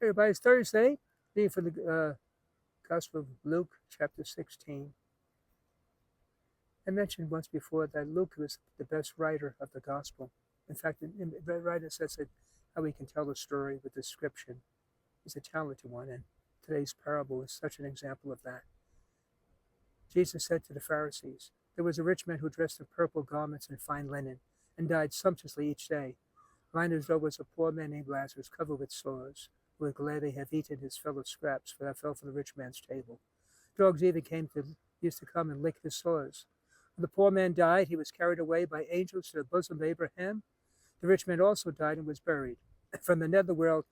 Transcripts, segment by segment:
Everybody's Thursday. Reading from the Gospel of Luke, chapter 16. I mentioned once before that Luke was the best writer of the Gospel. In fact, the writer says that how he can tell a story with description. He's a talented one, and today's parable is such an example of that. Jesus said to the Pharisees, "There was a rich man who dressed in purple garments and fine linen, and died sumptuously each day. Lying in his robe was a poor man named Lazarus, covered with sores, who would gladly have eaten his fill of scraps, for that fell from the rich man's table. Dogs even used to come and lick his sores. When the poor man died, he was carried away by angels to the bosom of Abraham. The rich man also died and was buried. From the netherworld,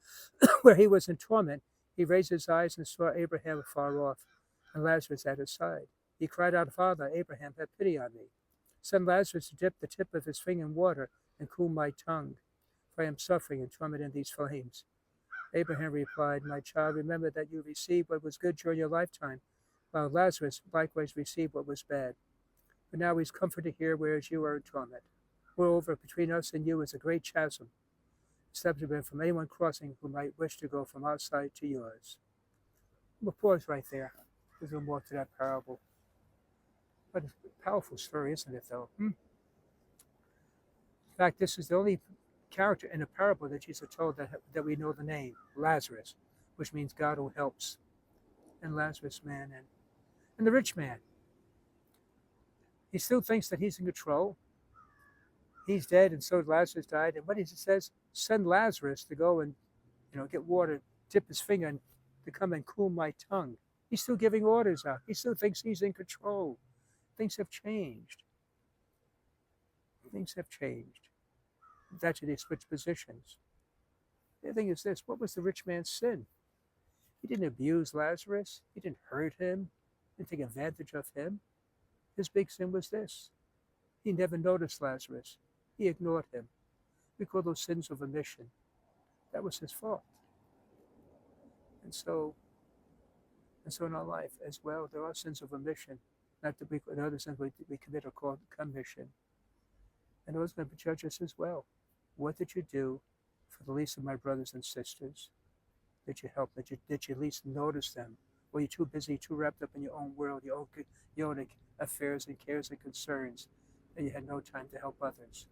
where he was in torment, he raised his eyes and saw Abraham afar off, and Lazarus at his side. He cried out, 'Father, Abraham, have pity on me. Send Lazarus to dip the tip of his finger in water and cool my tongue, for I am suffering and tormented in these flames.' Abraham replied, 'My child, remember that you received what was good during your lifetime, while Lazarus likewise received what was bad. But now he's comforted here, whereas you are in torment. Moreover, between us and you is a great chasm, established from anyone crossing who might wish to go from our side to yours.'" We'll pause right there. There's a little more to that parable. But it's a powerful story, isn't it, though? In fact, this is the only character in a parable that Jesus told that we know the name, Lazarus, which means God who helps. And Lazarus, man, and the rich man. He still thinks that he's in control. He's dead, and so Lazarus died. And what he says, send Lazarus to go and get water, dip his finger, and to come and cool my tongue. He's still giving orders out. He still thinks he's in control. Things have changed. Things have changed. Actually, they switched positions. The thing is this: what was the rich man's sin? He didn't abuse Lazarus. He didn't hurt him. He didn't take advantage of him. His big sin was this: he never noticed Lazarus. He ignored him. We call those sins of omission. That was his fault. And so in our life as well, there are sins of omission. Not that the other sins we commit are called commission. And those going to judge us as well. What did you do for the least of my brothers and sisters? Did you help? Did you at least notice them? Were you too busy, too wrapped up in your own world, your own affairs and cares and concerns, that you had no time to help others?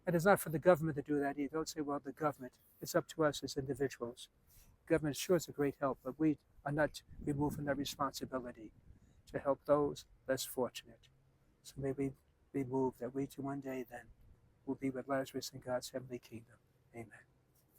And it's not for the government to do that either. Don't say, well, the government. It's up to us as individuals. Government sure is a great help, but we are not removed from that responsibility to help those less fortunate. So may we be moved that we too one day then will be with Lazarus in God's heavenly kingdom. Amen.